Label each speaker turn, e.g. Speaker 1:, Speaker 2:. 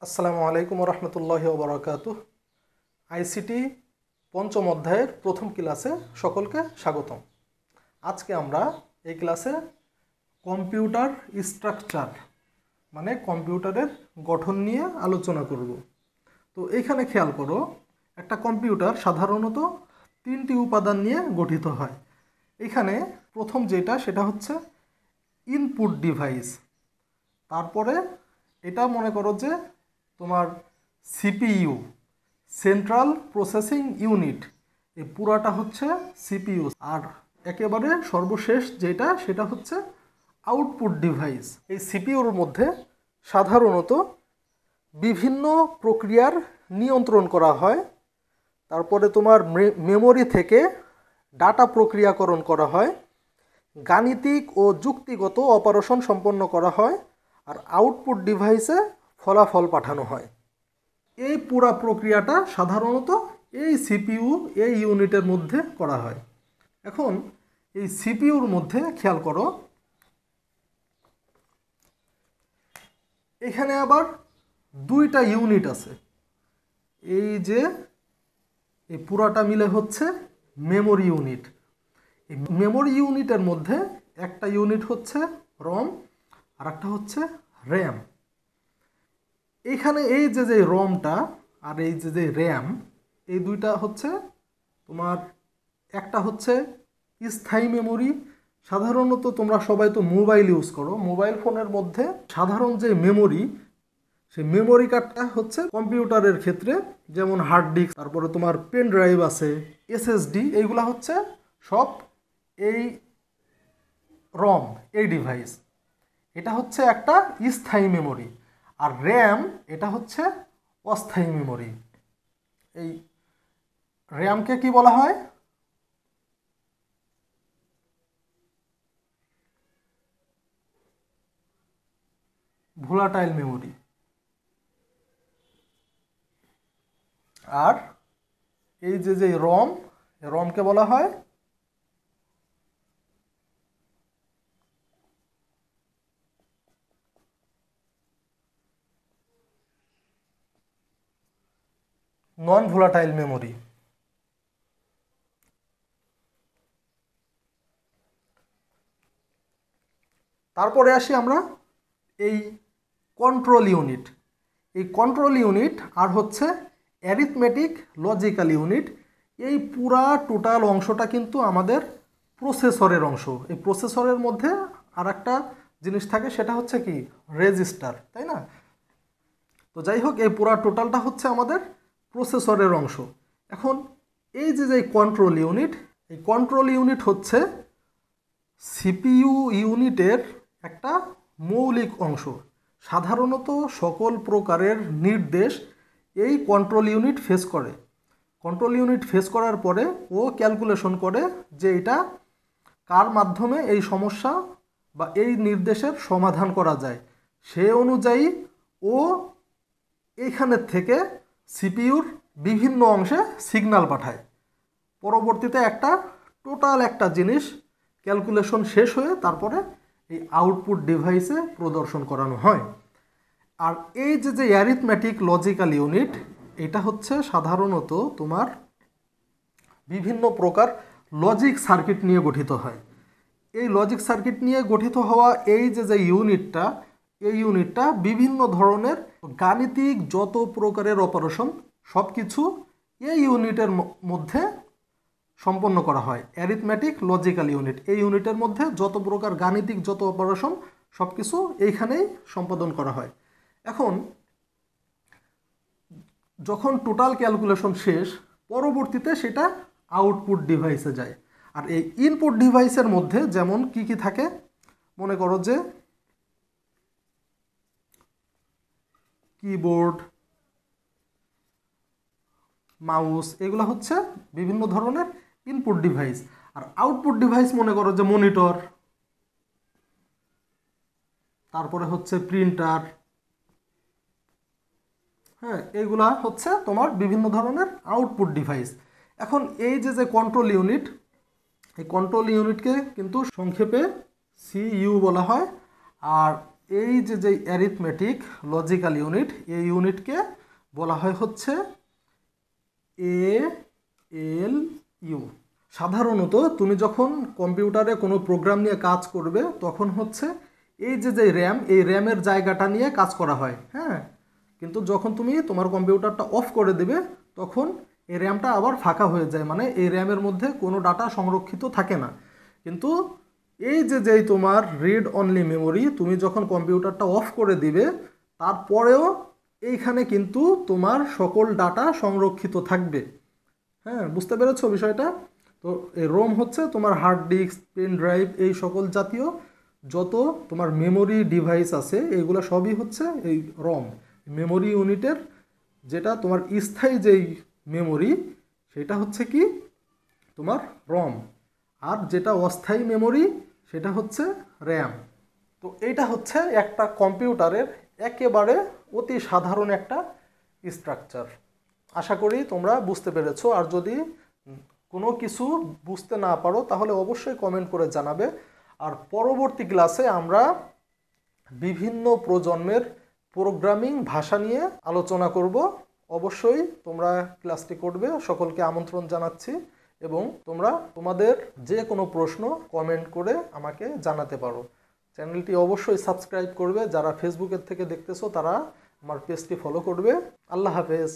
Speaker 1: আসসালামু আলাইকুম রহমতুল্লাহি ওয়া বারাকাতুহ। আইসিটি পঞ্চম অধ্যায়ের প্রথম ক্লাসে সকলকে স্বাগতম। আজকে আমরা এই ক্লাসে কম্পিউটার স্ট্রাকচার মানে কম্পিউটারের গঠন নিয়ে আলোচনা করব। তো এইখানে খেয়াল করো, একটা কম্পিউটার সাধারণত তিনটি উপাদান নিয়ে গঠিত হয়। এখানে প্রথম যেটা সেটা হচ্ছে ইনপুট ডিভাইস। তারপরে এটা মনে করো যে তোমার সিপিইউ, সেন্ট্রাল প্রসেসিং ইউনিট, এই পুরাটা হচ্ছে সিপিইউ। আর একেবারে সর্বশেষ যেটা সেটা হচ্ছে আউটপুট ডিভাইস। এই সিপিইউর মধ্যে সাধারণত বিভিন্ন প্রক্রিয়ার নিয়ন্ত্রণ করা হয়। তারপরে তোমার মেমোরি থেকে ডাটা প্রক্রিয়াকরণ করা হয়, গাণিতিক ও যুক্তিগত অপারেশন সম্পন্ন করা হয়, আর আউটপুট ডিভাইসে ফলাফল পাঠানো হয়। এই পুরা প্রক্রিয়াটা সাধারণত এই সিপিইউ এই ইউনিটের মধ্যে করা হয়। এখন এই সিপিইউর মধ্যে খেয়াল করো, এখানে আবার দুইটা ইউনিট আছে। এই যে এই পুরাটা মিলে হচ্ছে মেমোরি ইউনিট। এই মেমোরি ইউনিটের মধ্যে একটা ইউনিট হচ্ছে রম আর একটা হচ্ছে র্যাম। এইখানে এই যে রমটা আর এই যে র্যাম, এই দুইটা হচ্ছে তোমার, একটা হচ্ছে স্থায়ী মেমোরি। সাধারণত তোমরা সবাই তো মোবাইল ইউজ করো, মোবাইল ফোনের মধ্যে সাধারণ যে মেমোরি, সেই মেমোরি কার্ডটা হচ্ছে কম্পিউটারের ক্ষেত্রে যেমন হার্ড ডিস্ক, তারপরে তোমার পেন ড্রাইভ আছে, এসএসডি, এইগুলা হচ্ছে সব এই রম, এই ডিভাইস। এটা হচ্ছে একটা স্থায়ী মেমোরি। আর র্যাম এটা হচ্ছে অস্থায়ী মেমোরি। এই র্যামকে কি বলা হয়? Volatile memory. আর এই যে রম, রমকে বলা হয় নন ভোলাটাইল মেমোরি। তারপরে আসি আমরা এই কন্ট্রোল ইউনিট। এই কন্ট্রোল ইউনিট আর হচ্ছে অ্যারিথমেটিক লজিক্যাল ইউনিট, এই পুরা টোটাল অংশটা কিন্তু আমাদের প্রসেসরের অংশ। এই প্রসেসরের মধ্যে আর একটা জিনিস থাকে, সেটা হচ্ছে কি রেজিস্টার, তাই না? তো যাই হোক, এই পুরা টোটালটা হচ্ছে আমাদের প্রসেসরের অংশ। এখন এই যে কন্ট্রোল ইউনিট, এই কন্ট্রোল ইউনিট হচ্ছে সিপিইউ ইউনিটের একটা মৌলিক অংশ। সাধারণত সকল প্রকারের নির্দেশ এই কন্ট্রোল ইউনিট ফেস করে। কন্ট্রোল ইউনিট ফেস করার পরে ও ক্যালকুলেশন করে যে এটা কার মাধ্যমে এই সমস্যা বা এই নির্দেশের সমাধান করা যায়। সে অনুযায়ী ও এইখানের থেকে সিপিইউর বিভিন্ন অংশে সিগন্যাল পাঠায়। পরবর্তীতে একটা টোটাল একটা জিনিস ক্যালকুলেশন শেষ হয়ে তারপরে এই আউটপুট ডিভাইসে প্রদর্শন করানো হয়। আর এই যে অ্যারিথমেটিক লজিক্যাল ইউনিট, এটা হচ্ছে সাধারণত তোমার বিভিন্ন প্রকার লজিক সার্কিট নিয়ে গঠিত হয়। এই লজিক সার্কিট নিয়ে গঠিত হওয়া এই যে ইউনিটটা, এই ইউনিটটা বিভিন্ন ধরনের গাণিতিক যত প্রকারের অপারেশন সব কিছু এই ইউনিটের মধ্যে সম্পন্ন করা হয়। অ্যারিথমেটিক লজিক্যাল ইউনিট, এই ইউনিটের মধ্যে যত প্রকার গাণিতিক যত অপারেশন সব কিছু এইখানেই সম্পাদন করা হয়। এখন যখন টোটাল ক্যালকুলেশন শেষ, পরবর্তীতে সেটা আউটপুট ডিভাইসে যায়। আর এই ইনপুট ডিভাইসের মধ্যে যেমন কি থাকে, মনে করো যে কিবোর্ড, মাউস, এগুলো হচ্ছে বিভিন্ন ধরনের ইনপুট ডিভাইস। আর আউটপুট ডিভাইস মনে করো যে মনিটর, তারপরে হচ্ছে প্রিন্টার, হ্যাঁ, এইগুলা হচ্ছে তোমার বিভিন্ন ধরনের আউটপুট ডিভাইস। এখন এই যে কন্ট্রোল ইউনিট, এই কন্ট্রোল ইউনিটকে কিন্তু সংক্ষেপে সিইউ বলা হয়। আর এই যে অ্যারিথমেটিক লজিক্যাল ইউনিট, এই ইউনিটকে বলা হয় হচ্ছে ALU। সাধারণত তুমি যখন কম্পিউটারে কোনো প্রোগ্রাম নিয়ে কাজ করবে তখন হচ্ছে এই যে র্যাম, এই র্যামের জায়গাটা নিয়ে কাজ করা হয়, হ্যাঁ। কিন্তু যখন তুমি তোমার কম্পিউটারটা অফ করে দেবে তখন এই র্যামটা আবার ফাঁকা হয়ে যায়, মানে এই র্যামের মধ্যে কোনো ডাটা সংরক্ষিত থাকে না। কিন্তু এই যেই তোমার রিড অনলি মেমোরি, তুমি যখন কম্পিউটারটা অফ করে দিবে তারপরেও এইখানে কিন্তু তোমার সকল ডাটা সংরক্ষিত থাকবে। হ্যাঁ, বুঝতে পেরেছো বিষয়টা? তো এই রোম হচ্ছে তোমার হার্ড ডিস্ক, পেন ড্রাইভ, এই সকল জাতীয় যত তোমার মেমোরি ডিভাইস আছে এইগুলো সবই হচ্ছে এই রম মেমোরি ইউনিটের। যেটা তোমার স্থায়ী যেই মেমোরি সেটা হচ্ছে কি তোমার রম, আর যেটা অস্থায়ী মেমোরি সেটা হচ্ছে র্যাম। তো এইটা হচ্ছে একটা কম্পিউটারের একেবারে অতি সাধারণ একটা স্ট্রাকচার। আশা করি তোমরা বুঝতে পেরেছো। আর যদি কোনো কিছু বুঝতে না পারো তাহলে অবশ্যই কমেন্ট করে জানাবে। আর পরবর্তী ক্লাসে আমরা বিভিন্ন প্রজন্মের প্রোগ্রামিং ভাষা নিয়ে আলোচনা করব। অবশ্যই তোমরা ক্লাসটি করবে, সকলকে আমন্ত্রণ জানাচ্ছি। এবং তোমরা তোমাদের যে কোনো প্রশ্ন কমেন্ট করে আমাকে জানাতে পারো। চ্যানেলটি অবশ্যই সাবস্ক্রাইব করবে, যারা ফেসবুকের থেকে দেখতেছো তারা আমার পেজটি ফলো করবে। আল্লাহ হাফেজ।